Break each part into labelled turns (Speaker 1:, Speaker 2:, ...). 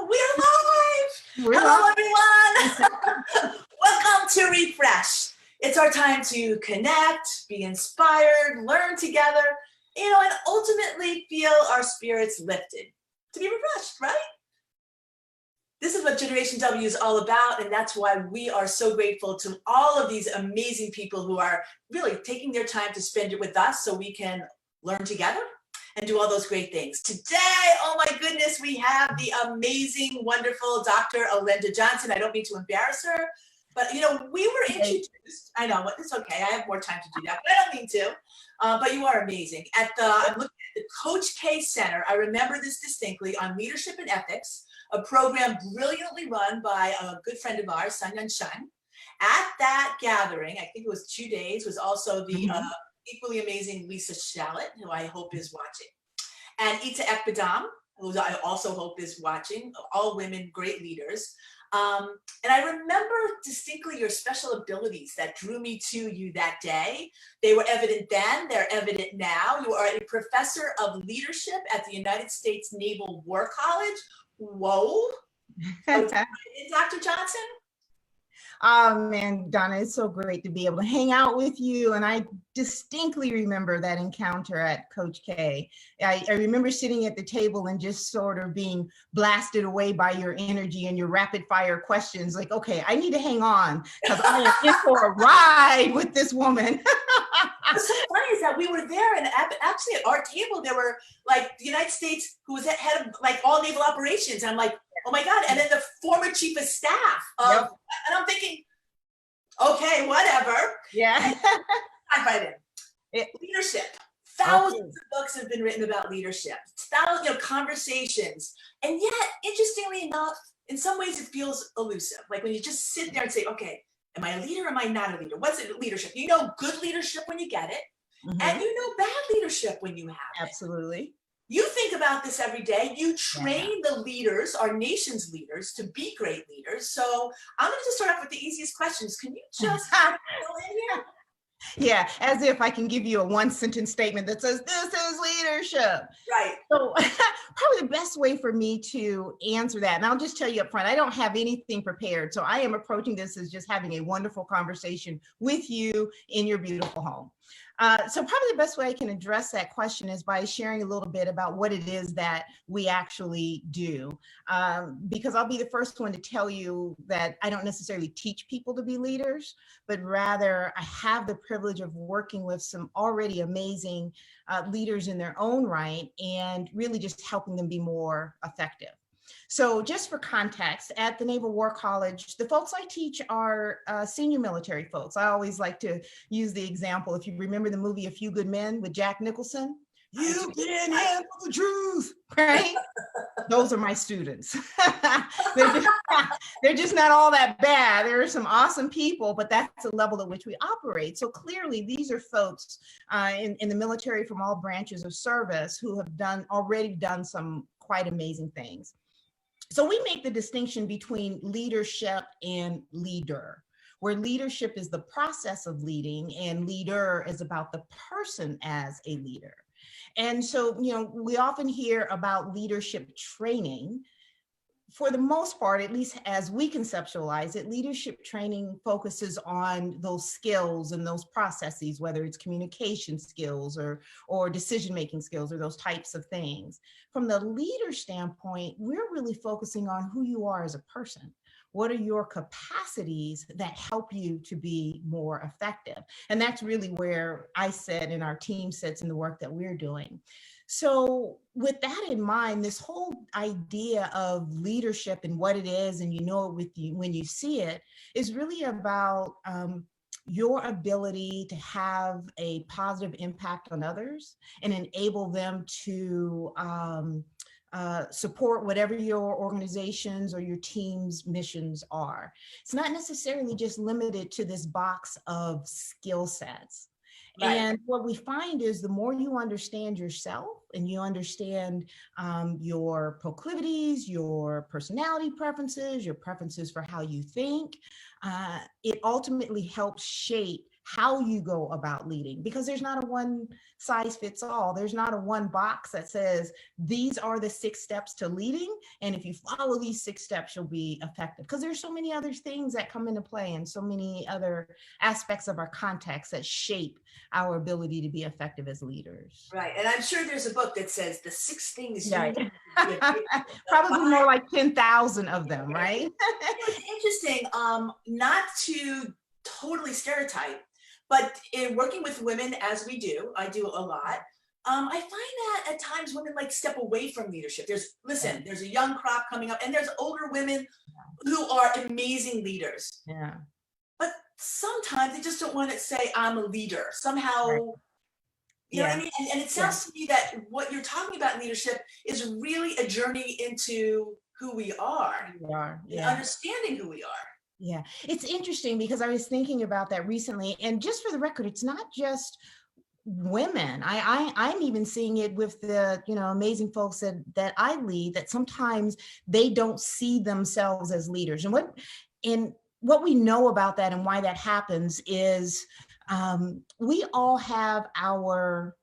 Speaker 1: We're live!
Speaker 2: We're
Speaker 1: Hello, everyone! Welcome to Refresh. It's our time to connect, be inspired, learn together, and ultimately feel our spirits lifted. To be refreshed, right? This is what Generation W is all about, and that's why we are so grateful to all of these amazing people who are really taking their time to spend it with us so we can learn together and do all those great things. Today, oh my goodness, we have the amazing, wonderful Dr. Olenda Johnson. I don't mean to embarrass her, but we were introduced. I know, it's okay. I have more time to do that, but I don't mean to. But you are amazing. I'm looking at the Coach K Center. I remember this distinctly, on leadership and ethics, a program brilliantly run by a good friend of ours, Sun Shun. At that gathering, I think it was 2 days, was also the equally amazing Lisa Shallett, who I hope is watching, and Ita Ekbadam, who I also hope is watching, all women, great leaders. And I remember distinctly your special abilities that drew me to you that day. They were evident then, they're evident now. You are a professor of leadership at the United States Naval War College. Whoa. Dr. Johnson?
Speaker 2: Oh man, Donna, it's so great to be able to hang out with you. And I distinctly remember that encounter at Coach K. I remember sitting at the table and just sort of being blasted away by your energy and your rapid fire questions. Like, okay, I need to hang on because I am in for a ride with this woman.
Speaker 1: What's so funny is that we were there, and actually at our table, there were like the United States, who was head of like all naval operations. And I'm like, oh my God. And then the former chief of staff. And I'm thinking, okay, whatever.
Speaker 2: Yeah.
Speaker 1: I find it. Leadership. Thousands of books have been written about leadership. Thousands of conversations. And yet, interestingly enough, in some ways it feels elusive. Like when you just sit there and say, okay, am I a leader or am I not a leader? What's it, leadership? You know good leadership when you get it, and you know bad leadership when you have it.
Speaker 2: Absolutely.
Speaker 1: You think about this every day. You train the leaders, our nation's leaders, to be great leaders. So I'm going to just start off with the easiest questions. Can you just fill in here?
Speaker 2: Yeah, as if I can give you a one-sentence statement that says, this is leadership.
Speaker 1: Right.
Speaker 2: So probably the best way for me to answer that, and I'll just tell you up front, I don't have anything prepared. So I am approaching this as just having a wonderful conversation with you in your beautiful home. So probably the best way I can address that question is by sharing a little bit about what it is that we actually do. Because I'll be the first one to tell you that I don't necessarily teach people to be leaders, but rather I have the privilege of working with some already amazing leaders in their own right and really just helping them be more effective. So just for context, at the Naval War College, the folks I teach are senior military folks. I always like to use the example, if you remember the movie A Few Good Men with Jack Nicholson, you can handle the truth, right? Those are my students. They're just not all that bad. There are some awesome people, but that's the level at which we operate. So clearly, these are folks in the military from all branches of service who have already done some quite amazing things. So we make the distinction between leadership and leader, where leadership is the process of leading and leader is about the person as a leader. And so, we often hear about leadership training. For the most part, at least as we conceptualize it, leadership training focuses on those skills and those processes, whether it's communication skills or decision-making skills or those types of things. From the leader standpoint, we're really focusing on who you are as a person. What are your capacities that help you to be more effective? And that's really where I sit and our team sits in the work that we're doing. So with that in mind, this whole idea of leadership and what it is, and when you see it, is really about your ability to have a positive impact on others and enable them to support whatever your organization's or your team's missions are. It's not necessarily just limited to this box of skill sets. Right. And what we find is the more you understand yourself and you understand your proclivities, your personality preferences, your preferences for how you think, it ultimately helps shape how you go about leading, because there's not a one size fits all. There's not a one box that says these are the 6 steps to leading, and if you follow these 6 steps you'll be effective, because there's so many other things that come into play and so many other aspects of our context that shape our ability to be effective as leaders.
Speaker 1: Right. And I'm sure there's a book that says the 6 things you
Speaker 2: Right.
Speaker 1: need to be a leader.
Speaker 2: Probably more like 10,000 of them, right?
Speaker 1: It's interesting, not to totally stereotype, but in working with women as we do, I do a lot. I find that at times women like step away from leadership. There's a young crop coming up, and there's older women who are amazing leaders.
Speaker 2: Yeah.
Speaker 1: But sometimes they just don't want to say, I'm a leader. Somehow,
Speaker 2: Right.
Speaker 1: you know what I mean? And it sounds to me that what you're talking about in leadership is really a journey into who we are, and understanding who we are.
Speaker 2: Yeah, it's interesting because I was thinking about that recently, and just for the record, it's not just women. I'm even seeing it with the amazing folks that I lead, that sometimes they don't see themselves as leaders. And what we know about that and why that happens is we all have our,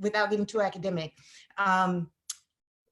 Speaker 2: without getting too academic,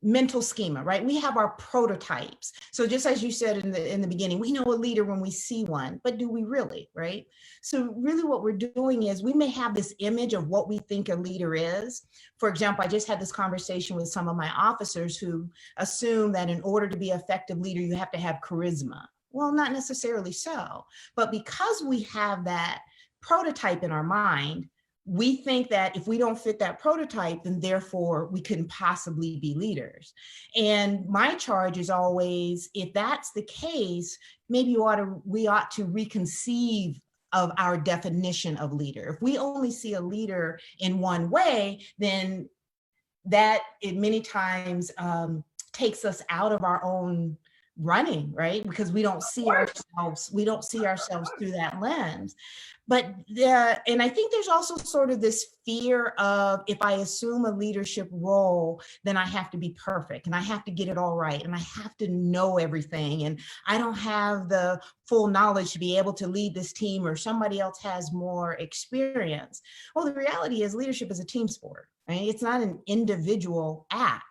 Speaker 2: mental schema, right? We have our prototypes. So just as you said in the beginning, we know a leader when we see one, but do we really, right? So really what we're doing is we may have this image of what we think a leader is. For example, I just had this conversation with some of my officers who assume that in order to be an effective leader, you have to have charisma. Well, not necessarily so, but because we have that prototype in our mind, we think that if we don't fit that prototype, then therefore we couldn't possibly be leaders. And my charge is always, if that's the case, maybe we ought to reconceive of our definition of leader. If we only see a leader in one way, then that it many times takes us out of our own running, right? Because we don't see ourselves through that lens. But and I think there's also sort of this fear of, if I assume a leadership role, then I have to be perfect and I have to get it all right and I have to know everything and I don't have the full knowledge to be able to lead this team, or somebody else has more experience. Well, the reality is leadership is a team sport, right? It's not an individual act.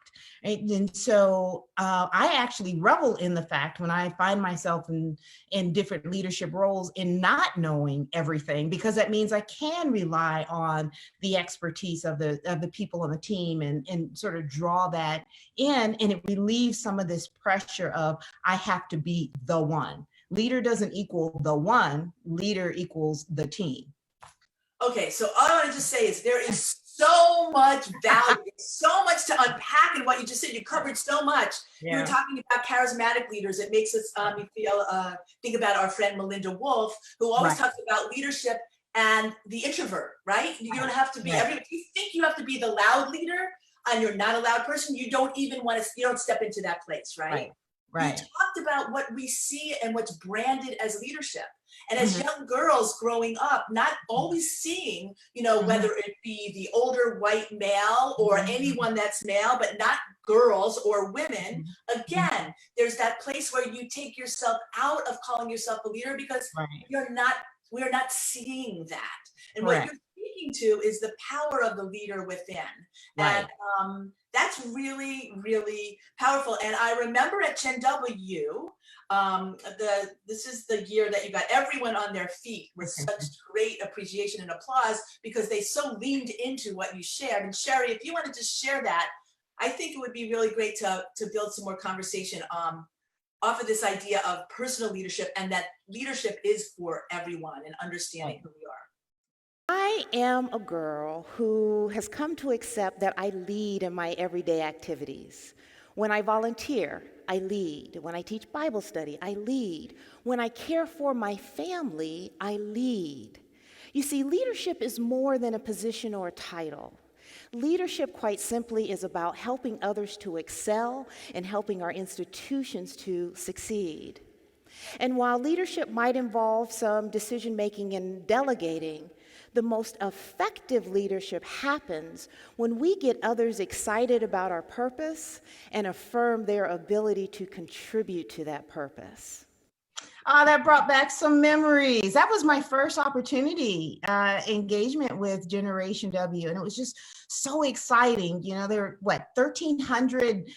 Speaker 2: Right? And so I actually revel in the fact when I find myself in different leadership roles in not knowing everything, because that means I can rely on the expertise of the people on the team and sort of draw that in, and it relieves some of this pressure of I have to be the one. Leader doesn't equal the one, leader equals the team.
Speaker 1: Okay, so all I want to just say is there is so much value, so much to unpack in what you just said. You covered so much. Yeah. You were talking about charismatic leaders. It makes us think about our friend Melinda Wolf, who always talks about leadership and the introvert, right? You don't have to be, if you think you have to be the loud leader and you're not a loud person, you don't even want to, you don't step into that place, right? Right. You talked about what we see and what's branded as leadership. And as young girls growing up, not always seeing, whether it be the older white male or anyone that's male, but not girls or women, again, there's that place where you take yourself out of calling yourself a leader because we're not seeing that. And what you're speaking to is the power of the leader within. And that's really, really powerful. And I remember at ChenW, this is the year that you got everyone on their feet with such great appreciation and applause because they so leaned into what you shared. And Sherry, if you wanted to share that, I think it would be really great to build some more conversation off of this idea of personal leadership and that leadership is for everyone and understanding who we are.
Speaker 3: I am a girl who has come to accept that I lead in my everyday activities. When I volunteer, I lead. When I teach Bible study, I lead. When I care for my family, I lead. You see, leadership is more than a position or a title. Leadership, quite simply, is about helping others to excel and helping our institutions to succeed. And while leadership might involve some decision-making and delegating, the most effective leadership happens when we get others excited about our purpose and affirm their ability to contribute to that purpose.
Speaker 2: Oh, that brought back some memories. That was my first opportunity engagement with Generation W, and it was just so exciting. You know, there were what 1,300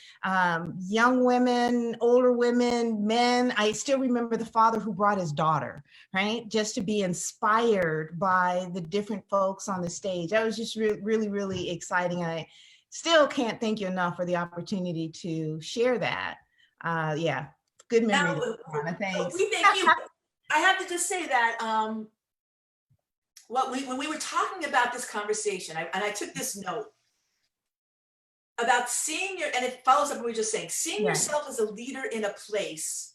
Speaker 2: young women, older women, men. I still remember the father who brought his daughter, right, just to be inspired by the different folks on the stage. That was just really, really exciting. I still can't thank you enough for the opportunity to share that. Yeah. Good memory.
Speaker 1: Now,
Speaker 2: Thanks.
Speaker 1: we thank you. I have to just say that when we were talking about this conversation, and I took this note about seeing and it follows up what we were just saying, seeing yourself as a leader in a place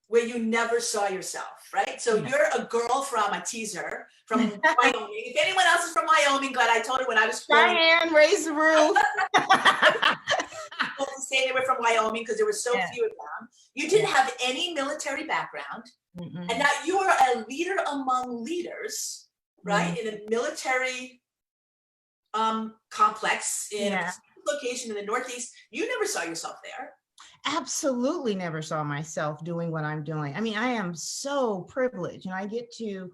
Speaker 1: where you never saw yourself, right? So you're a girl from a teaser from Wyoming. If anyone else is from Wyoming, glad I told her when I was
Speaker 2: Diane, raise the roof.
Speaker 1: To say they were from Wyoming because there were so few of them. You didn't have any military background, and now you are a leader among leaders, right? In a military complex in a location in the Northeast. You never saw yourself there.
Speaker 2: Absolutely never saw myself doing what I'm doing. I mean, I am so privileged, and I get to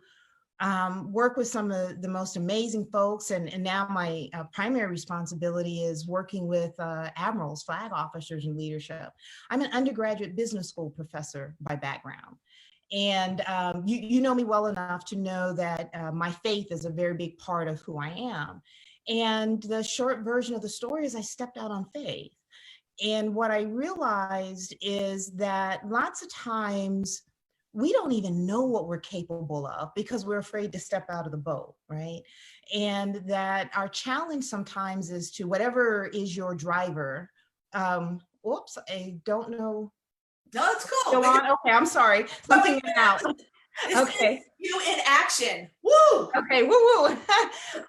Speaker 2: work with some of the most amazing folks. And now my primary responsibility is working with admirals, flag officers in leadership. I'm an undergraduate business school professor by background. And you know me well enough to know that my faith is a very big part of who I am. And the short version of the story is I stepped out on faith. And what I realized is that lots of times we don't even know what we're capable of because we're afraid to step out of the boat, right? And that our challenge sometimes is to whatever is your driver. Whoops, I don't know.
Speaker 1: No, it's cool.
Speaker 2: Go on. Okay, I'm sorry. Something went out. Okay.
Speaker 1: You in action. Woo.
Speaker 2: Okay. Woo woo.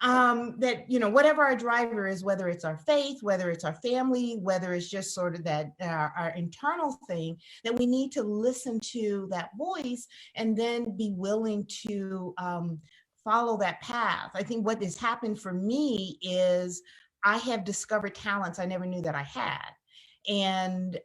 Speaker 2: That, you know, whatever our driver is, whether it's our faith, whether it's our family, whether it's just sort of that our internal thing, that we need to listen to that voice and then be willing to follow that path. I think what has happened for me is I have discovered talents I never knew that I had. And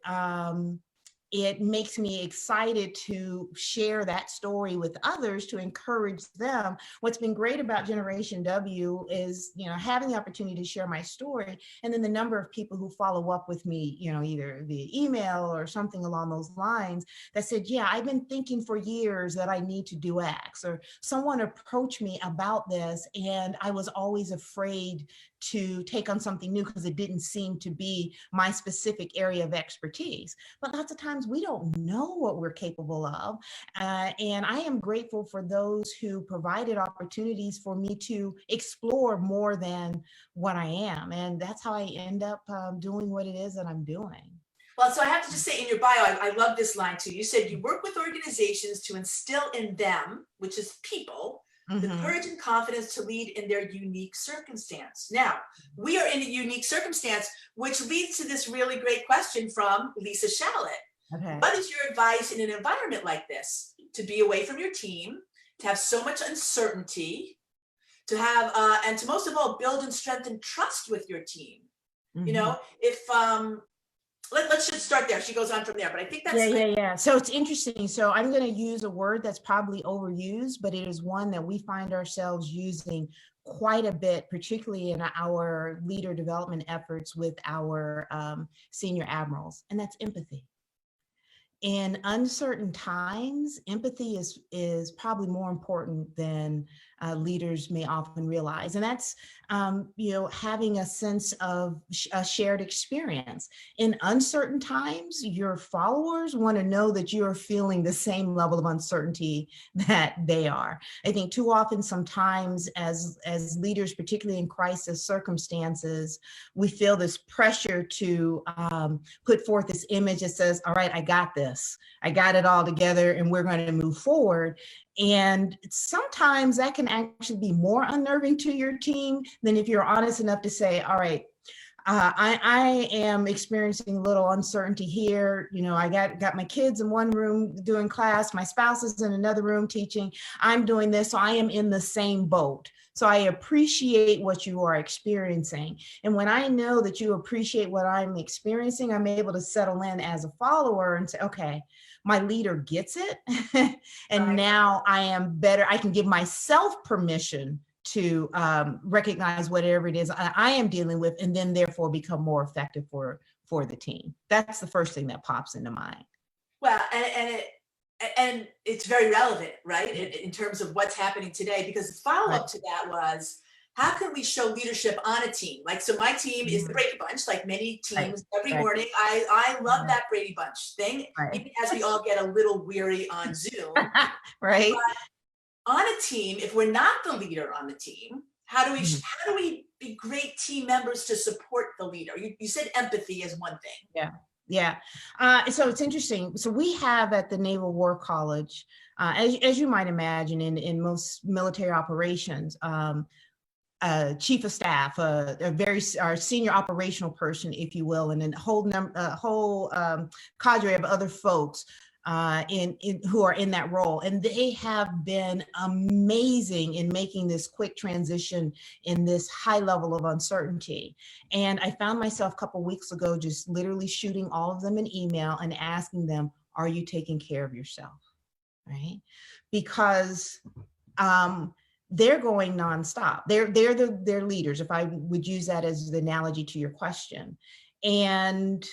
Speaker 2: it makes me excited to share that story with others to encourage them. What's been great about Generation W is, you know, having the opportunity to share my story, and then the number of people who follow up with me, you know, either via email or something along those lines that said, yeah, I've been thinking for years that I need to do X, or someone approached me about this and I was always afraid to take on something new because it didn't seem to be my specific area of expertise. But lots of times we don't know what we're capable of. And I am grateful for those who provided opportunities for me to explore more than what I am. And that's how I end up doing what it is that I'm doing.
Speaker 1: Well, so I have to just say in your bio, I love this line too. You said you work with organizations to instill in them, which is people, the courage and confidence to lead in their unique circumstance. Now, we are in a unique circumstance, which leads to this really great question from Lisa Shallett. Okay. What is your advice in an environment like this? To be away from your team, to have so much uncertainty, to have, and to most of all, build and strengthen trust with your team. You know, if, let's just start there. She goes on from there, but I think that's
Speaker 2: yeah. So it's interesting. So I'm going to use a word that's probably overused, but it is one that we find ourselves using quite a bit, particularly in our leader development efforts with our senior admirals, and that's empathy. In uncertain times, empathy is probably more important than leaders may often realize. And that's, you know, having a sense of a shared experience. In uncertain times, your followers want to know that you're feeling the same level of uncertainty that they are. I think too often, sometimes as leaders, particularly in crisis circumstances, we feel this pressure to put forth this image that says, all right, I got this. I got it all together and we're going to move forward. And sometimes that can actually be more unnerving to your team than if you're honest enough to say, all right, I am experiencing a little uncertainty here. You know, I got my kids in one room doing class, my spouse is in another room teaching, I'm doing this, so I am in the same boat. So I appreciate what you are experiencing. And when I know that you appreciate what I'm experiencing, I'm able to settle in as a follower and say, okay, my leader gets it. And
Speaker 1: Right.
Speaker 2: now I am better. I can give myself permission to recognize whatever it is I am dealing with, and then therefore become more effective for the team. That's the first thing that pops into mind.
Speaker 1: Well, and it's very relevant, right, in terms of what's happening today, because the follow-up to that was, how can we show leadership on a team? Like, so my team is the Brady Bunch, like many teams. Every morning, I love that Brady Bunch thing, even as we all get a little weary on Zoom.
Speaker 2: Right.
Speaker 1: But on a team, if we're not the leader on the team, how do we be great team members to support the leader? You said empathy is one thing.
Speaker 2: Yeah. Yeah. So it's interesting. So we have at the Naval War College, as you might imagine, in most military operations, chief of staff, our senior operational person, if you will, and a whole cadre of other folks who are in that role. And they have been amazing in making this quick transition in this high level of uncertainty. And I found myself a couple of weeks ago just literally shooting all of them an email and asking them, are you taking care of yourself? Right? Because they're going nonstop. They're leaders, if I would use that as the analogy to your question. And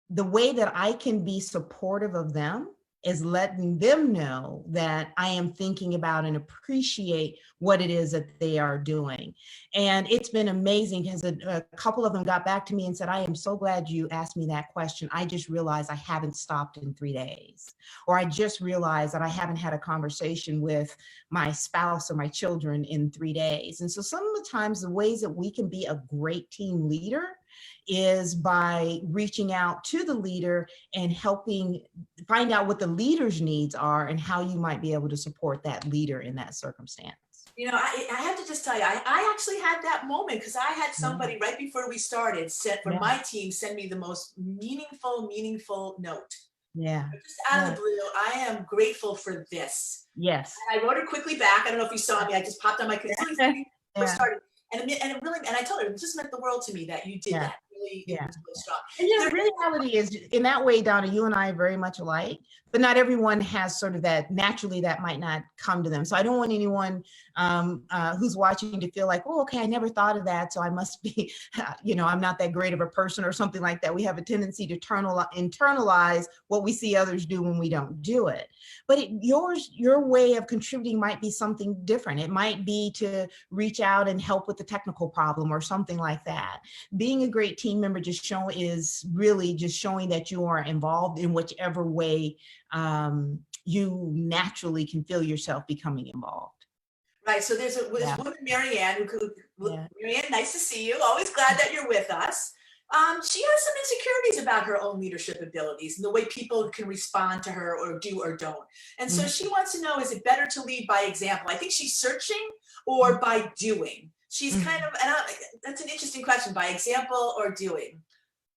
Speaker 2: the way that I can be supportive of them is letting them know that I am thinking about and appreciate what it is that they are doing. And it's been amazing because a couple of them got back to me and said, I am so glad you asked me that question. I just realized I haven't stopped in 3 days. Or I just realized that I haven't had a conversation with my spouse or my children in 3 days. And so some of the times the ways that we can be a great team leader is by reaching out to the leader and helping find out what the leader's needs are and how you might be able to support that leader in that circumstance.
Speaker 1: You know, I have to just tell you, I actually had that moment because I had somebody right before we started my team send me the most meaningful note.
Speaker 2: Yeah.
Speaker 1: Just out of the blue, I am grateful for this.
Speaker 2: Yes.
Speaker 1: And I wrote it quickly back. I don't know if you saw me. I just popped on my computer. Started. And I told her, it just meant the world to me that you did that. Really, it was really strong.
Speaker 2: And the reality is, in that way, Donna, you and I are very much alike, but not everyone has sort of that, naturally that might not come to them. So I don't want anyone who's watching to feel like, oh, okay, I never thought of that, so I must be, I'm not that great of a person or something like that. We have a tendency to internalize what we see others do when we don't do it. But your way of contributing might be something different. It might be to reach out and help with the technical problem or something like that. Being a great team member is really just showing that you are involved in whichever way you naturally can feel yourself becoming involved.
Speaker 1: Right. So there's a woman, Marianne, Marianne, nice to see you. Always glad that you're with us. She has some insecurities about her own leadership abilities and the way people can respond to her or do or don't. And so she wants to know, is it better to lead by example? I think she's searching, or by doing. She's kind of, that's an interesting question, by example or doing.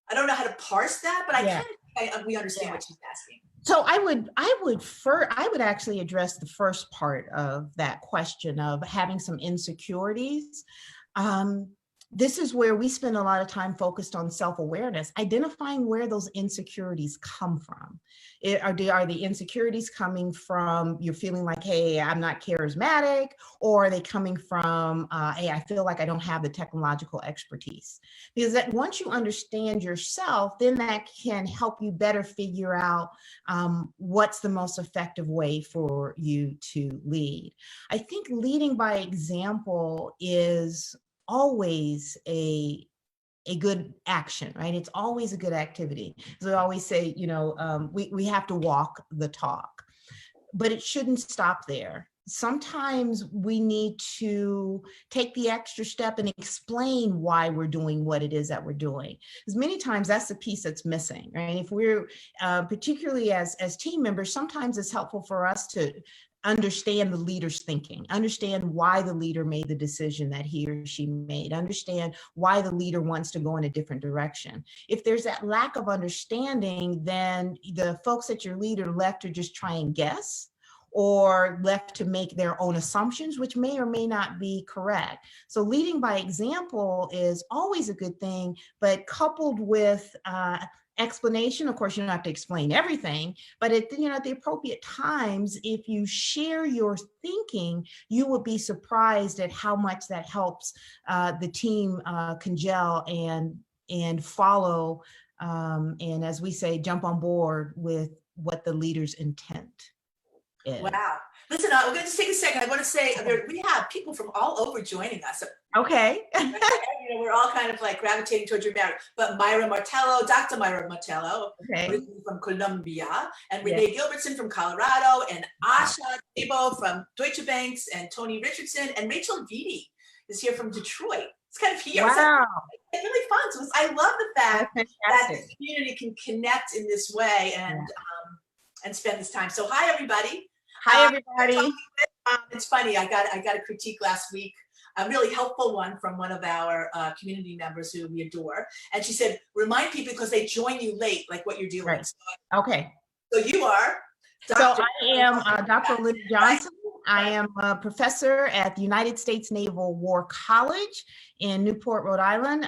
Speaker 1: I don't know how to parse that, but we understand what she's asking.
Speaker 2: So I would actually address the first part of that question of having some insecurities. This is where we spend a lot of time focused on self-awareness, identifying where those insecurities come from. Are the insecurities coming from you're feeling like, hey, I'm not charismatic, or are they coming from, hey, I feel like I don't have the technological expertise? Because that once you understand yourself, then that can help you better figure out what's the most effective way for you to lead. I think leading by example is always a good action, right? It's always a good activity. So I always say, we have to walk the talk, but it shouldn't stop there. Sometimes we need to take the extra step and explain why we're doing what it is that we're doing. Because many times that's the piece that's missing, right? If we're, particularly as team members, sometimes it's helpful for us to understand the leader's thinking, understand why the leader made the decision that he or she made, understand why the leader wants to go in a different direction. If there's that lack of understanding, then the folks that your leader left to just try and guess, or left to make their own assumptions, which may or may not be correct. So leading by example is always a good thing, but coupled with explanation, of course, you don't have to explain everything, but at the appropriate times, if you share your thinking, you will be surprised at how much that helps the team congeal and follow, and as we say, jump on board with what the leader's intent is.
Speaker 1: Wow. Listen, we're going to just take a second. I want to say we have people from all over joining us.
Speaker 2: Okay.
Speaker 1: We're all kind of like gravitating towards your marriage. But Myra Martello, Dr. Myra Martello,
Speaker 2: Okay.
Speaker 1: from Colombia, and Renee Gilbertson from Colorado, and Asha Debo from Deutsche Banks, and Tony Richardson, and Rachel Vitti is here from Detroit. It's kind of here.
Speaker 2: Wow.
Speaker 1: It's really fun. So I love the fact that the community can connect in this way and spend this time. So hi, everybody.
Speaker 2: Hi, everybody.
Speaker 1: It's funny. I got a critique last week, a really helpful one from one of our community members who we adore. And she said, remind people because they join you late, like what you're doing.
Speaker 2: Right.
Speaker 1: So,
Speaker 2: Okay.
Speaker 1: So you are.
Speaker 2: Dr. I am Dr. Olenda Johnson. I am a professor at the United States Naval War College in Newport, Rhode Island,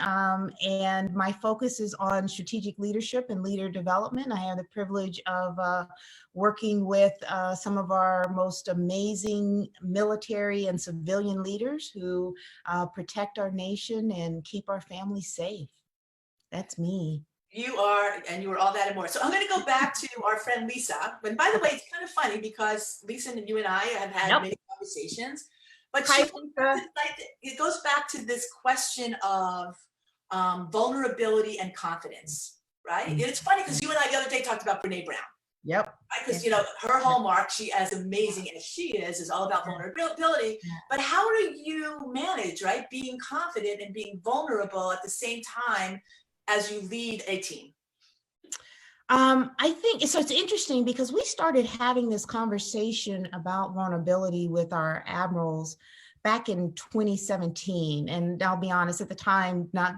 Speaker 2: and my focus is on strategic leadership and leader development. I have the privilege of working with some of our most amazing military and civilian leaders who protect our nation and keep our families safe. That's me.
Speaker 1: You are, and you are all that and more. So I'm going to go back to our friend Lisa. And by the way, it's kind of funny because Lisa and you and I have had many conversations. But it goes back to this question of vulnerability and confidence, right? And it's funny because you and I the other day talked about Brene Brown.
Speaker 2: Yep.
Speaker 1: Because her hallmark, she as amazing as she is all about vulnerability. But how do you manage, right, being confident and being vulnerable at the same time as you lead a team?
Speaker 2: I think so. It's interesting because we started having this conversation about vulnerability with our admirals back in 2017. And I'll be honest, at the time, not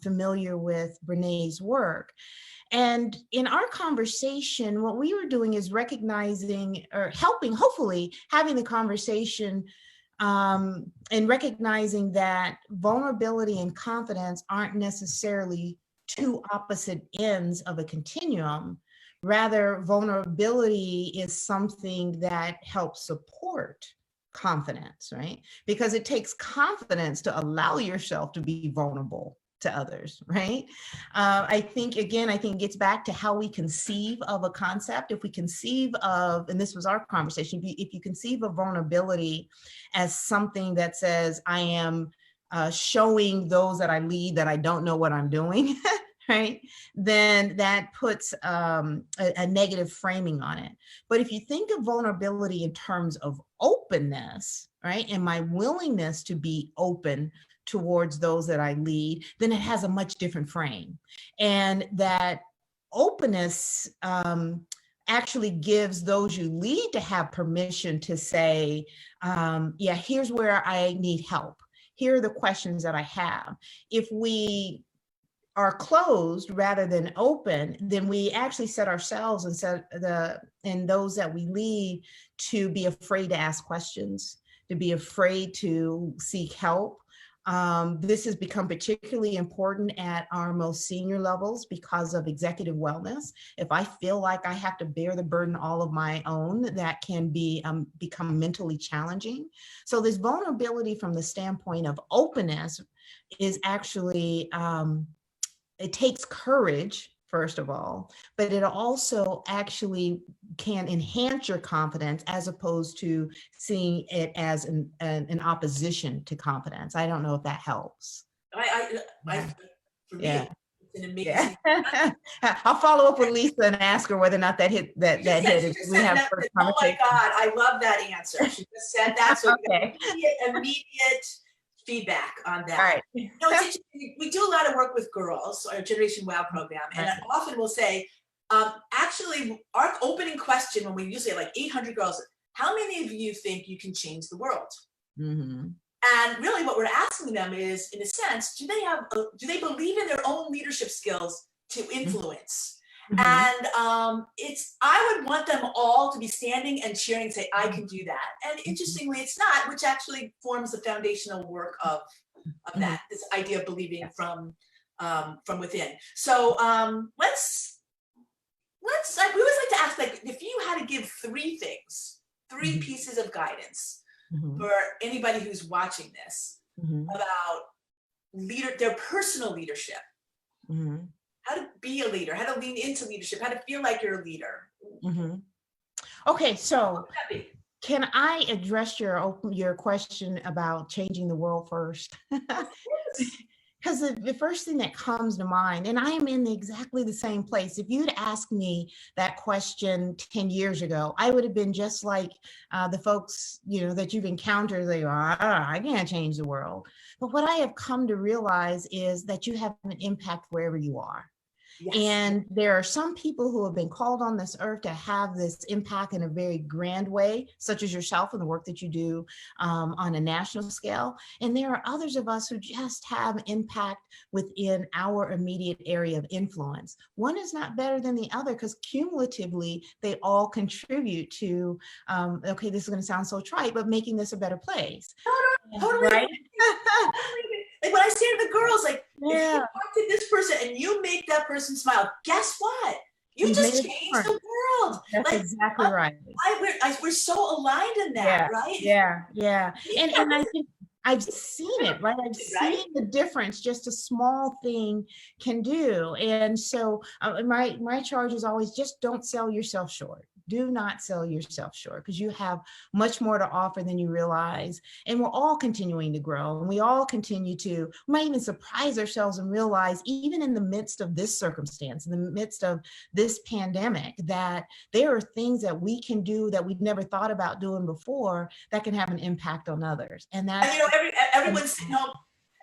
Speaker 2: familiar with Brené's work. And in our conversation, what we were doing is recognizing or helping, hopefully having the conversation and recognizing that vulnerability and confidence aren't necessarily two opposite ends of a continuum. Rather, vulnerability is something that helps support confidence, right? Because it takes confidence to allow yourself to be vulnerable to others, right? I think it gets back to how we conceive of a concept. If we conceive of, and this was our conversation, if you conceive of vulnerability as something that says, I am showing those that I lead that I don't know what I'm doing, right? Then that puts a negative framing on it. But if you think of vulnerability in terms of openness, right? And my willingness to be open towards those that I lead, then it has a much different frame. And that openness actually gives those you lead to have permission to say, yeah, here's where I need help. Here are the questions that I have. If we are closed rather than open, then we actually set ourselves and those that we lead to be afraid to ask questions, to be afraid to seek help. This has become particularly important at our most senior levels because of executive wellness. If I feel like I have to bear the burden all of my own, that can become mentally challenging. So this vulnerability from the standpoint of openness is actually, it takes courage, first of all, but it also actually can enhance your confidence as opposed to seeing it as an opposition to confidence. I don't know if that helps.
Speaker 1: For me, it's an amazing.
Speaker 2: I'll follow up with Lisa and ask her whether or not that hit. We have first conversation.
Speaker 1: Oh my God, I love that answer. She just said that. So
Speaker 2: okay.
Speaker 1: immediate feedback on that.
Speaker 2: All right.
Speaker 1: It's interesting. We do a lot of work with girls, our Generation WOW program, and I often will say, actually, our opening question when we usually have like 800 girls, how many of you think you can change the world?
Speaker 2: Mm-hmm.
Speaker 1: And really what we're asking them is, in a sense, do they believe in their own leadership skills to influence?
Speaker 2: Mhm.
Speaker 1: And I would want them all to be standing and cheering and say, I can do that. And interestingly, it's not, which actually forms the foundational work of
Speaker 2: Mhm.
Speaker 1: that, this idea of believing from within. So we always like to ask, like, if you had to give three things, three
Speaker 2: Mhm.
Speaker 1: pieces of guidance
Speaker 2: Mhm.
Speaker 1: for anybody who's watching this
Speaker 2: Mhm.
Speaker 1: about their personal leadership,
Speaker 2: Mhm.
Speaker 1: how to be a leader, how to lean into leadership, how to feel like you're a leader.
Speaker 2: Mhm. Okay,
Speaker 1: What
Speaker 2: so
Speaker 1: would that be?
Speaker 2: can I address your question about changing the world first?
Speaker 1: Of course.
Speaker 2: Because the first thing that comes to mind, and I am in exactly the same place. If you'd asked me that question 10 years ago, I would have been just like the folks, that you've encountered. They go, I can't change the world. But what I have come to realize is that you have an impact wherever you are.
Speaker 1: Yes.
Speaker 2: And there are some people who have been called on this earth to have this impact in a very grand way, such as yourself and the work that you do on a national scale. And there are others of us who just have impact within our immediate area of influence. One is not better than the other because cumulatively they all contribute to, okay, this is going to sound so trite, but making this a better place.
Speaker 1: Totally.
Speaker 2: Right?
Speaker 1: Like when I say to the girls, like, if you
Speaker 2: Yeah,
Speaker 1: talk to this person and you make that person smile, guess what? You
Speaker 2: you've made
Speaker 1: just
Speaker 2: a
Speaker 1: changed the
Speaker 2: difference.
Speaker 1: world.
Speaker 2: That's
Speaker 1: Like,
Speaker 2: exactly right.
Speaker 1: we're so aligned in that,
Speaker 2: Yeah,
Speaker 1: right?
Speaker 2: yeah. And
Speaker 1: Yeah,
Speaker 2: I think I've seen it, right? I've
Speaker 1: right?
Speaker 2: seen the difference just a small thing can do. And so my charge is always just don't sell yourself short. Do not sell yourself short because you have much more to offer than you realize. And we're all continuing to grow and we all continue to, we might even surprise ourselves and realize, even in the midst of this circumstance, in the midst of this pandemic, that there are things that we can do that we've never thought about doing before that can have an impact on others. And
Speaker 1: And
Speaker 2: that's
Speaker 1: everyone's sitting home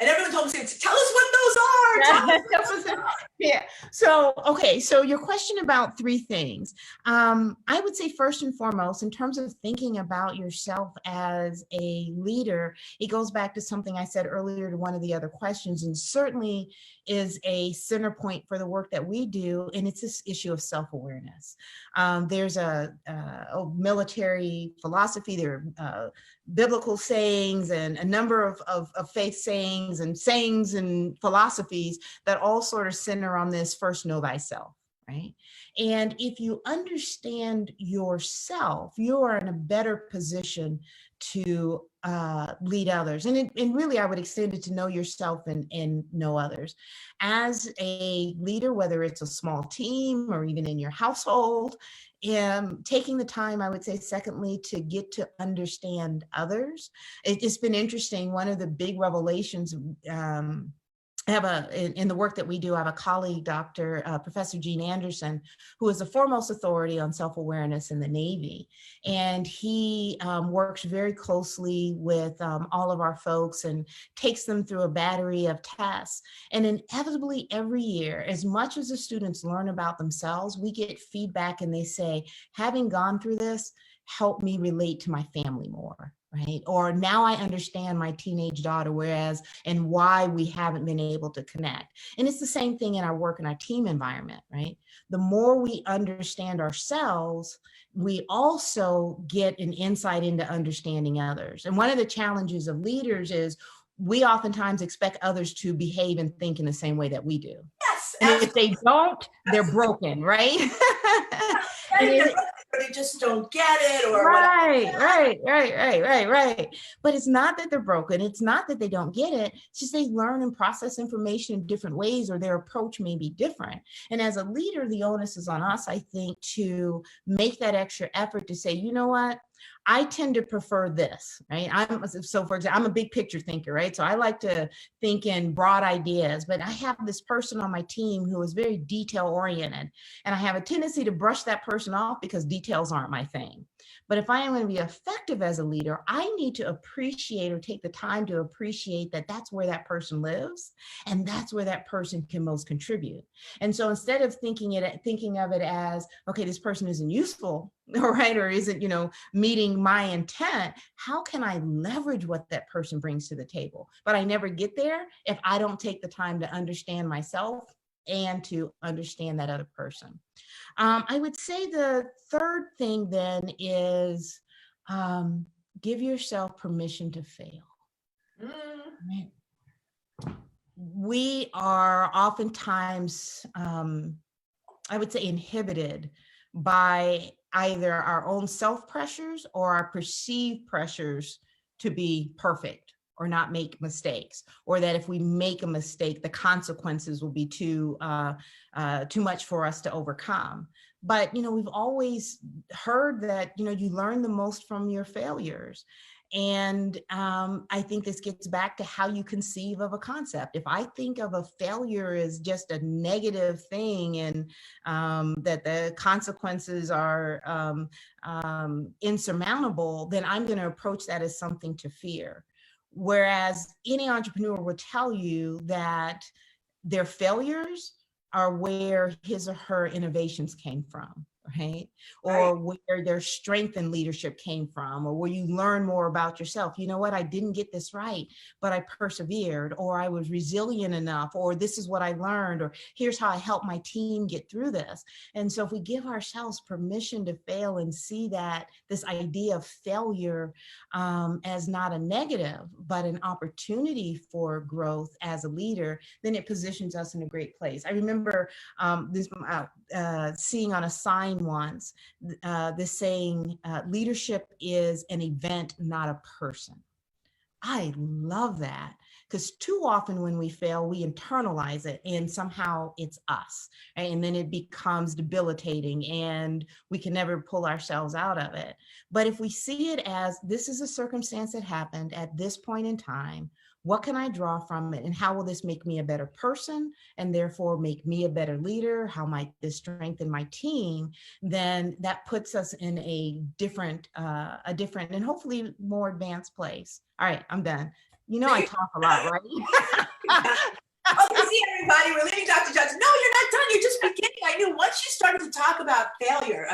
Speaker 1: and everyone told me, tell us what those are. Tell us what those are.
Speaker 2: yeah. So, okay. So your question about three things. I would say first and foremost, in terms of thinking about yourself as a leader, it goes back to something I said earlier to one of the other questions, and certainly is a center point for the work that we do. And it's this issue of self-awareness. There's a military philosophy, there are biblical sayings and a number of faith sayings and philosophies that all sort of center on this first know thyself, right? And if you understand yourself, you are in a better position to lead others. And really, I would extend it to know yourself and know others. As a leader, whether it's a small team or even in your household, taking the time, I would say, secondly, to get to understand others. It's been interesting. One of the big revelations, I have in the work that we do, I have a colleague, Professor Gene Anderson, who is the foremost authority on self-awareness in the Navy. And he works very closely with all of our folks and takes them through a battery of tests. And inevitably every year, as much as the students learn about themselves, we get feedback and they say, having gone through this, help me relate to my family more. Right? Or now I understand my teenage daughter, and why we haven't been able to connect. And it's the same thing in our work in our team environment, right? The more we understand ourselves, we also get an insight into understanding others. And one of the challenges of leaders is we oftentimes expect others to behave and think in the same way that we do.
Speaker 1: Yes,
Speaker 2: And if they don't, they're broken, right? And
Speaker 1: or they just don't get it or
Speaker 2: right. But it's not that they're broken. It's not that they don't get it. It's just they learn and process information in different ways, or their approach may be different. And as a leader, the onus is on us, I think, to make that extra effort to say, you know what? I tend to prefer this, right? So for example, I'm a big picture thinker, right? So I like to think in broad ideas, but I have this person on my team who is very detail oriented. And I have a tendency to brush that person off because details aren't my thing. But if I am going to be effective as a leader, I need to appreciate or take the time to appreciate that that's where that person lives and that's where that person can most contribute. And so instead of thinking of it as, okay, this person isn't useful, right, or isn't, meeting my intent, how can I leverage what that person brings to the table? But I never get there if I don't take the time to understand myself and to understand that other person. I would say the third thing then is give yourself permission to fail. Right? We are oftentimes, I would say, inhibited by either our own self pressures or our perceived pressures to be perfect or not make mistakes, or that if we make a mistake, the consequences will be too much for us to overcome. But, we've always heard that, you learn the most from your failures. And I think this gets back to how you conceive of a concept. If I think of a failure as just a negative thing and that the consequences are insurmountable, then I'm going to approach that as something to fear. Whereas any entrepreneur will tell you that their failures are where his or her innovations came from, right? Or where their strength in leadership came from, or where you learn more about yourself. You know what? I didn't get this right, but I persevered, or I was resilient enough, or this is what I learned, or here's how I helped my team get through this. And so if we give ourselves permission to fail and see that this idea of failure as not a negative, but an opportunity for growth as a leader, then it positions us in a great place. I remember seeing on a sign once, this saying, leadership is an event, not a person. I love that, because too often when we fail, we internalize it and somehow it's us, right? And then it becomes debilitating and we can never pull ourselves out of it. But if we see it as, this is a circumstance that happened at this point in time, what can I draw from it? And how will this make me a better person and therefore make me a better leader? How might this strengthen my team? Then that puts us in a different and hopefully more advanced place. All right, I'm done. I talk a lot, right?
Speaker 1: Oh, see, everybody, we're leaving Dr. Johnson. No, you're not done. You're just beginning. I knew once you started to talk about failure,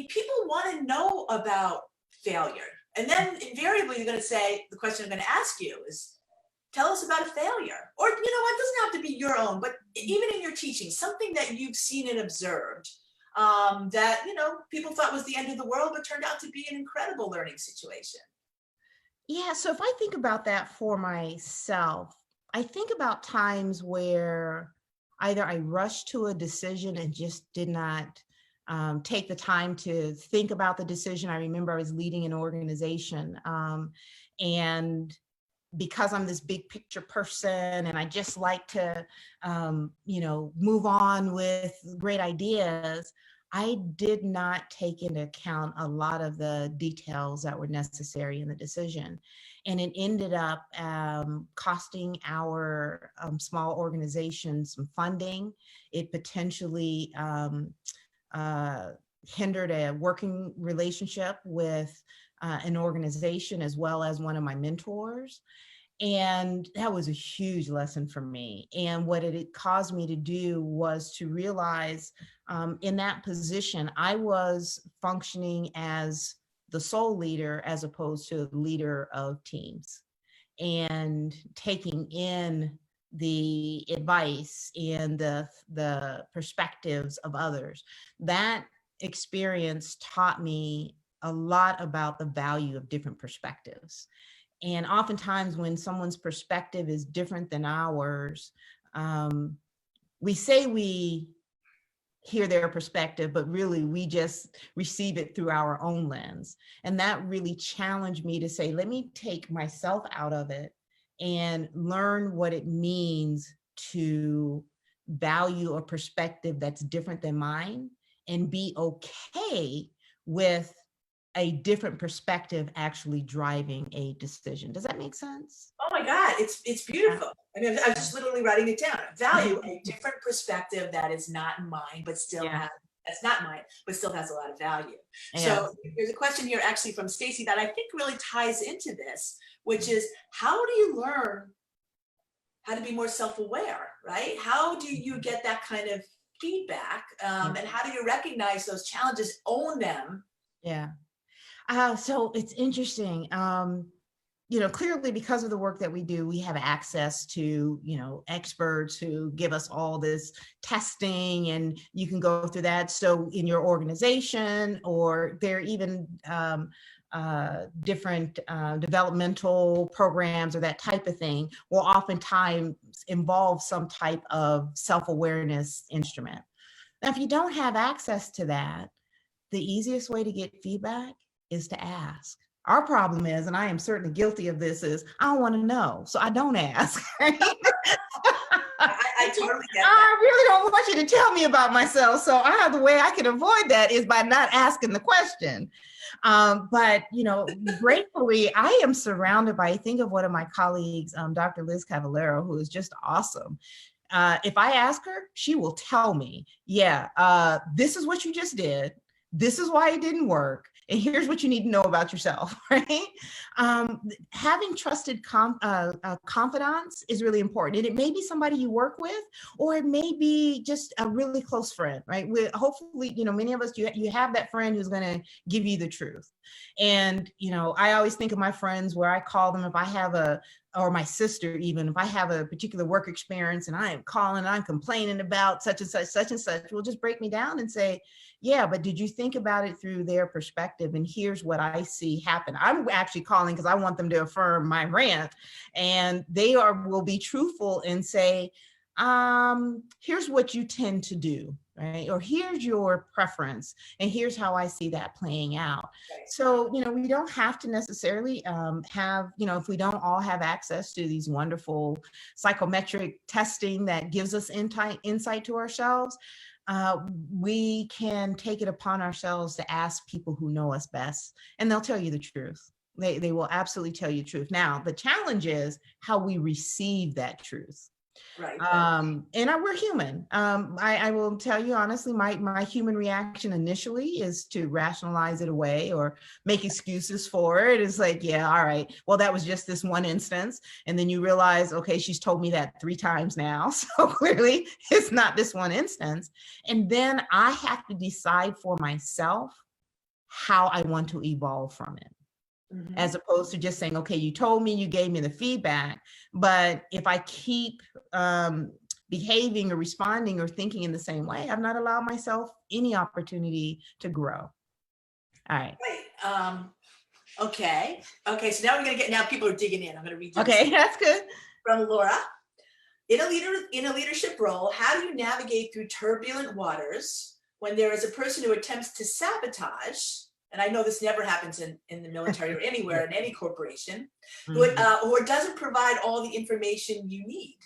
Speaker 1: people want to know about failure. And then invariably, you're going to say, the question I'm going to ask you is, tell us about a failure. Or, it doesn't have to be your own, but even in your teaching, something that you've seen and observed that, people thought was the end of the world, but turned out to be an incredible learning situation.
Speaker 2: Yeah, so if I think about that for myself, I think about times where either I rushed to a decision and just did not take the time to think about the decision. I remember I was leading an organization and because I'm this big picture person and I just like to, move on with great ideas, I did not take into account a lot of the details that were necessary in the decision. And it ended up costing our small organization some funding. It potentially hindered a working relationship with an organization as well as one of my mentors. And that was a huge lesson for me. And what it caused me to do was to realize in that position, I was functioning as the sole leader as opposed to the leader of teams, and taking in the advice and the perspectives of others. That experience taught me a lot about the value of different perspectives. And oftentimes when someone's perspective is different than ours, we say we hear their perspective, but really we just receive it through our own lens. And that really challenged me to say, let me take myself out of it and learn what it means to value a perspective that's different than mine and be okay with a different perspective actually driving a decision. Does that make sense?
Speaker 1: Oh my God, it's beautiful. I mean, I was just literally writing it down. Value a different perspective that is not mine, but still that's not mine, but still has a lot of value. Yeah. So there's a question here actually from Stacy that I think really ties into this, which is, how do you learn how to be more self-aware, right? How do you get that kind of feedback? And how do you recognize those challenges, own them?
Speaker 2: Yeah. So it's interesting. clearly because of the work that we do, we have access to, experts who give us all this testing, and you can go through that. So in your organization, or there are even different developmental programs or that type of thing, will oftentimes involve some type of self-awareness instrument. Now, if you don't have access to that, the easiest way to get feedback is to ask. Our problem is, and I am certainly guilty of this, is I don't want to know, so I don't ask. Right?
Speaker 1: I totally get that.
Speaker 2: I really don't want you to tell me about myself. So the way I can avoid that is by not asking the question. But, gratefully, I am surrounded by, think of one of my colleagues, Dr. Liz Cavallero, who is just awesome. If I ask her, she will tell me, this is what you just did. This is why it didn't work. And here's what you need to know about yourself, right? Having trusted confidants is really important. And it may be somebody you work with, or it may be just a really close friend, right? Hopefully, many of us, you have that friend who's going to give you the truth. And, I always think of my friends where I call them if I have or my sister, even if I have a particular work experience and I am calling, I'm complaining about such and such, will just break me down and say, yeah, but did you think about it through their perspective? And here's what I see happen. I'm actually calling because I want them to affirm my rant, and they will be truthful and say, here's what you tend to do, right? Or here's your preference, and here's how I see that playing out.
Speaker 1: Right.
Speaker 2: So, we don't have to necessarily have, if we don't all have access to these wonderful psychometric testing that gives us insight to ourselves, we can take it upon ourselves to ask people who know us best, and they'll tell you the truth. They will absolutely tell you the truth. Now, the challenge is how we receive that truth.
Speaker 1: Right.
Speaker 2: And we're human. I will tell you honestly, my human reaction initially is to rationalize it away or make excuses for it. It's like, yeah, all right, well, that was just this one instance. And then you realize, okay, she's told me that 3 times now. So clearly it's not this one instance. And then I have to decide for myself how I want to evolve from it. Mm-hmm. As opposed to just saying, okay, you told me, you gave me the feedback, but if I keep behaving or responding or thinking in the same way, I've not allowed myself any opportunity to grow. All right.
Speaker 1: Right. Okay. So now now people are digging in. I'm going to read you.
Speaker 2: Okay, that's good.
Speaker 1: From Laura. In a leadership role, how do you navigate through turbulent waters when there is a person who attempts to sabotage? And I know this never happens in the military or anywhere in any corporation, mm-hmm. Or doesn't provide all the information you need.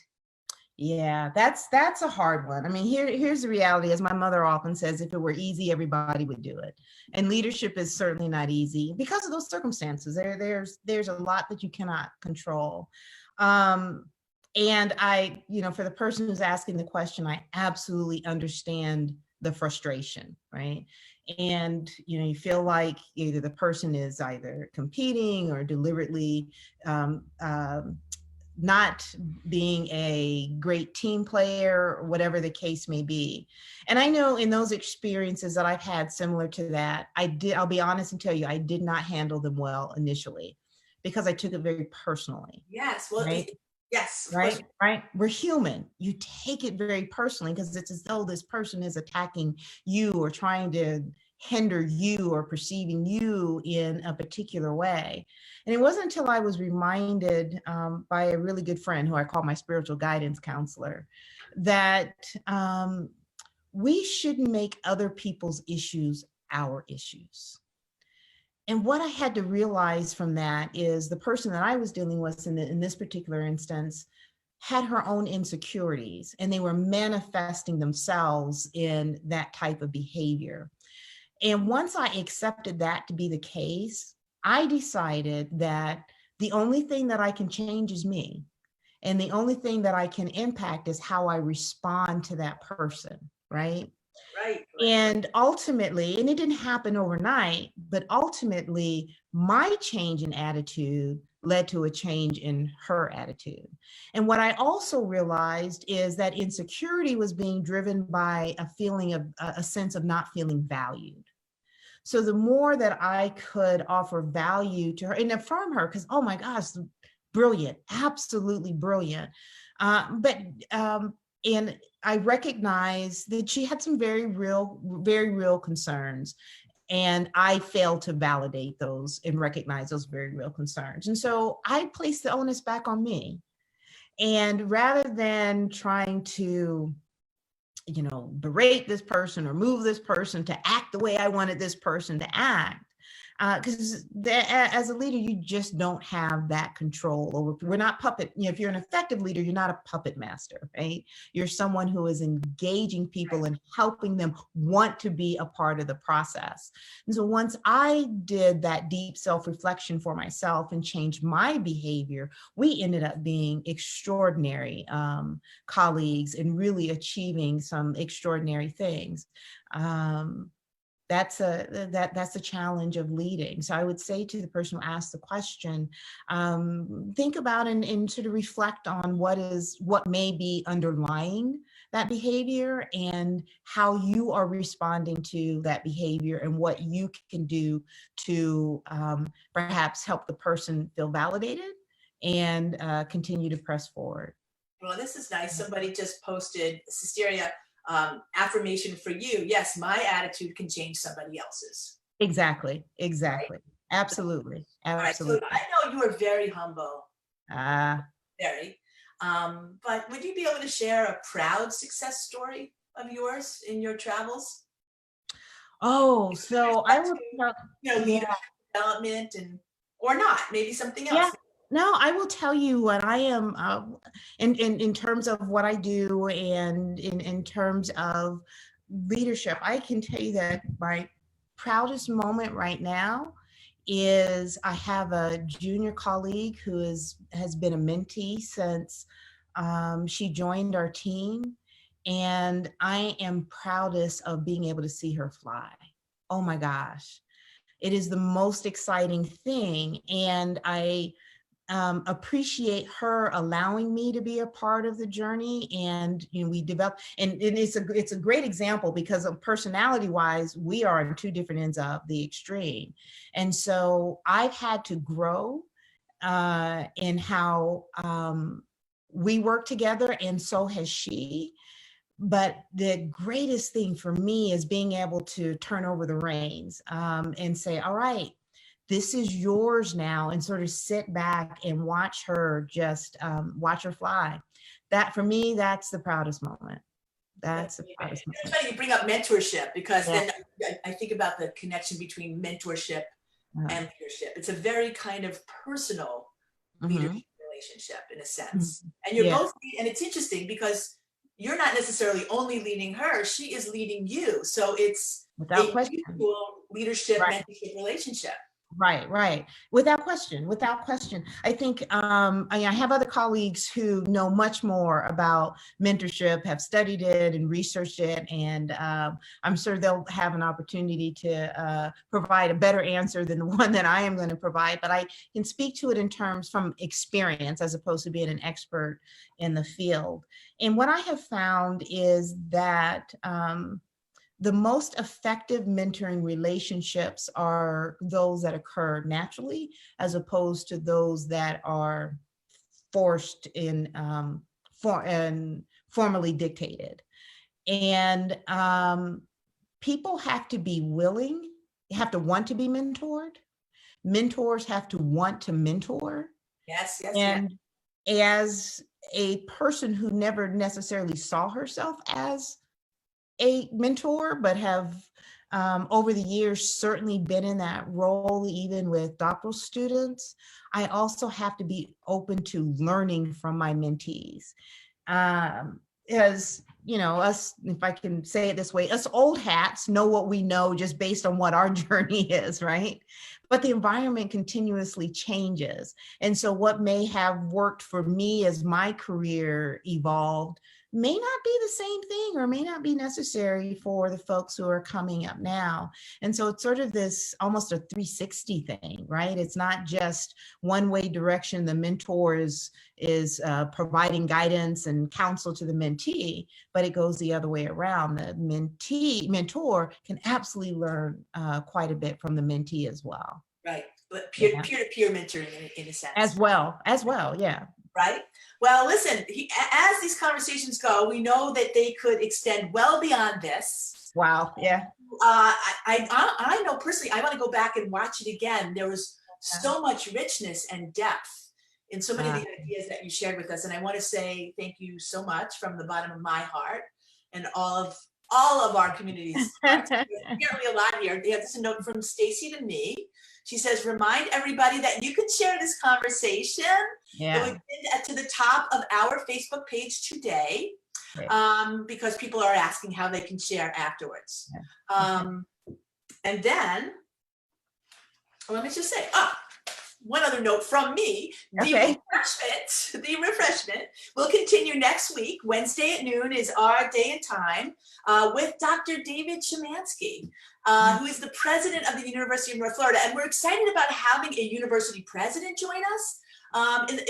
Speaker 2: Yeah, that's a hard one. I mean, here's the reality. As my mother often says, if it were easy, everybody would do it. And leadership is certainly not easy because of those circumstances. There's a lot that you cannot control. And I, for the person who's asking the question, I absolutely understand the frustration, right? And, you feel like either the person is either competing or deliberately not being a great team player, or whatever the case may be. And I know in those experiences that I've had similar to that, I'll be honest and tell you, I did not handle them well initially because I took it very personally.
Speaker 1: Yes. Well,
Speaker 2: right?
Speaker 1: Yes.
Speaker 2: Right. We're human. You take it very personally because it's as though this person is attacking you or trying to hinder you or perceiving you in a particular way. And it wasn't until I was reminded by a really good friend who I call my spiritual guidance counselor that we shouldn't make other people's issues our issues. And what I had to realize from that is the person that I was dealing with in this particular instance had her own insecurities, and they were manifesting themselves in that type of behavior. And once I accepted that to be the case, I decided that the only thing that I can change is me. And the only thing that I can impact is how I respond to that person, right?
Speaker 1: Right.
Speaker 2: And ultimately, and it didn't happen overnight, but ultimately my change in attitude led to a change in her attitude. And what I also realized is that insecurity was being driven by a feeling of a sense of not feeling valued. So the more that I could offer value to her and affirm her, because, oh my gosh, brilliant, absolutely brilliant. But and I recognized that she had some very real concerns. And I failed to validate those and recognize those very real concerns. And so I placed the onus back on me. And rather than trying to, berate this person or move this person to act the way I wanted this person to act, because as a leader, you just don't have that control over. We're not puppet. If you're an effective leader, you're not a puppet master, right? You're someone who is engaging people and helping them want to be a part of the process. And so once I did that deep self-reflection for myself and changed my behavior, we ended up being extraordinary colleagues and really achieving some extraordinary things. That's a challenge of leading. So I would say to the person who asked the question, think about and sort of reflect on what may be underlying that behavior and how you are responding to that behavior and what you can do to perhaps help the person feel validated and continue to press forward.
Speaker 1: Well, this is nice. Somebody just posted, Cisteria, affirmation for you. Yes, my attitude can change somebody else's.
Speaker 2: Exactly. Right? Absolutely.
Speaker 1: All right, so I know you are very humble. Very. But would you be able to share a proud success story of yours in your travels?
Speaker 2: Oh, so I would,
Speaker 1: leadership development or not, maybe something else.
Speaker 2: Yeah. No, I will tell you what I am in terms of what I do and in terms of leadership. I can tell you that my proudest moment right now is I have a junior colleague who has been a mentee since she joined our team. And I am proudest of being able to see her fly. Oh my gosh. It is the most exciting thing. And I appreciate her allowing me to be a part of the journey. And we developed, and it's a great example because of personality wise, we are on two different ends of the extreme. And so I've had to grow in how we work together, and so has she. But the greatest thing for me is being able to turn over the reins and say, all right, this is yours now, and sort of sit back and watch her watch her fly. That for me, that's the proudest moment. That's the proudest moment.
Speaker 1: It's funny you bring up mentorship because then I think about the connection between mentorship and leadership. It's a very kind of personal leadership relationship in a sense. And you're both, and it's interesting because you're not necessarily only leading her, she is leading you. So it's
Speaker 2: without
Speaker 1: a
Speaker 2: question
Speaker 1: mutual leadership, mentorship relationship.
Speaker 2: Right. Without question. I think I have other colleagues who know much more about mentorship, have studied it and researched it, and I'm sure they'll have an opportunity to provide a better answer than the one that I am going to provide. But I can speak to it in terms from experience as opposed to being an expert in the field. And what I have found is that the most effective mentoring relationships are those that occur naturally, as opposed to those that are forced and formally dictated. And people have to be willing, have to want to be mentored. Mentors have to want to mentor.
Speaker 1: Yes.
Speaker 2: And as a person who never necessarily saw herself as a mentor, but have over the years certainly been in that role, even with doctoral students, I also have to be open to learning from my mentees. As us, if I can say it this way, us old hats know what we know just based on what our journey is, right? But the environment continuously changes. And so what may have worked for me as my career evolved may not be the same thing or may not be necessary for the folks who are coming up now. And so it's sort of this almost a 360 thing, right? It's not just one way direction. The mentor is providing guidance and counsel to the mentee, but it goes the other way around. The mentor can absolutely learn quite a bit from the mentee as well.
Speaker 1: Right, but peer-to-peer mentoring in a sense.
Speaker 2: As well, yeah.
Speaker 1: Right? Well, listen, as these conversations go, we know that they could extend well beyond this.
Speaker 2: Wow, yeah.
Speaker 1: I know personally, I want to go back and watch it again. There was so much richness and depth in so many of the ideas that you shared with us. And I want to say thank you so much from the bottom of my heart and all of our communities. There's apparently a lot here. There's a note from Stacy to me. She says, remind everybody that you can share this conversation.
Speaker 2: Yeah.
Speaker 1: It would be to the top of our Facebook page today, because people are asking how they can share afterwards. Yeah. And then, let me just say, one other note from me, the refreshment will continue next week. Wednesday at noon is our day and time with Dr. David Szymanski, who is the president of the University of North Florida. And we're excited about having a university president join us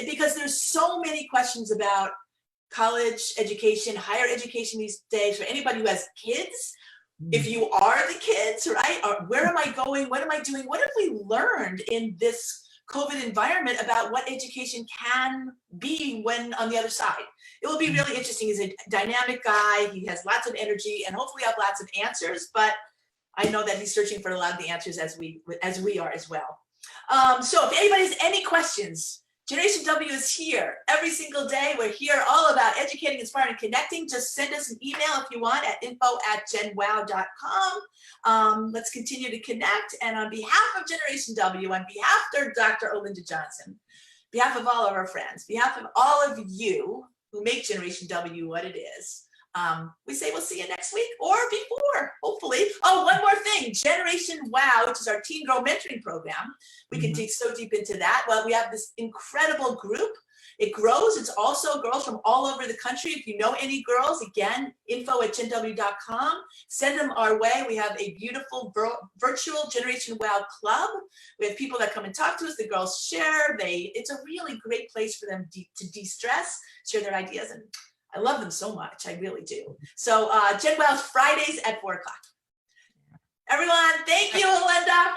Speaker 1: because there's so many questions about college education, higher education these days for anybody who has kids. If you are the kids, right? Or where am I going? What am I doing? What have we learned in this COVID environment about what education can be when on the other side? It will be really interesting. He's a dynamic guy. He has lots of energy and hopefully have lots of answers, but I know that he's searching for a lot of the answers as we are as well. So if anybody has any questions, Generation W is here every single day. We're here all about educating, inspiring, and connecting. Just send us an email if you want at info@genwow.com. Let's continue to connect. And on behalf of Generation W, on behalf of Dr. Olenda Johnson, on behalf of all of our friends, on behalf of all of you who make Generation W what it is, we say we'll see you next week or before, hopefully. Oh, one more thing, Generation Wow, which is our Teen Grow Mentoring Program. We can dig so deep into that. Well, we have this incredible group. It grows. It's also girls from all over the country. If you know any girls, again, info@genw.com. Send them our way. We have a beautiful virtual Generation Wow club. We have people that come and talk to us. The girls share. It's a really great place for them to de-stress, share their ideas, and I love them so much. I really do. So Gen Wow's Fridays at 4 o'clock. Everyone, thank you, Olenda.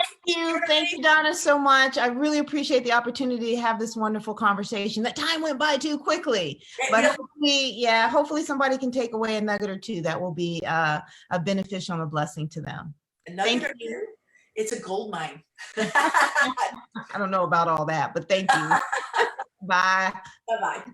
Speaker 2: Thank you, Donna, so much. I really appreciate the opportunity to have this wonderful conversation. That time went by too quickly, but hopefully somebody can take away a nugget or two that will be a beneficial and a blessing to them.
Speaker 1: Thank you. It's a gold mine.
Speaker 2: I don't know about all that, but thank you. Bye.
Speaker 1: Bye-bye.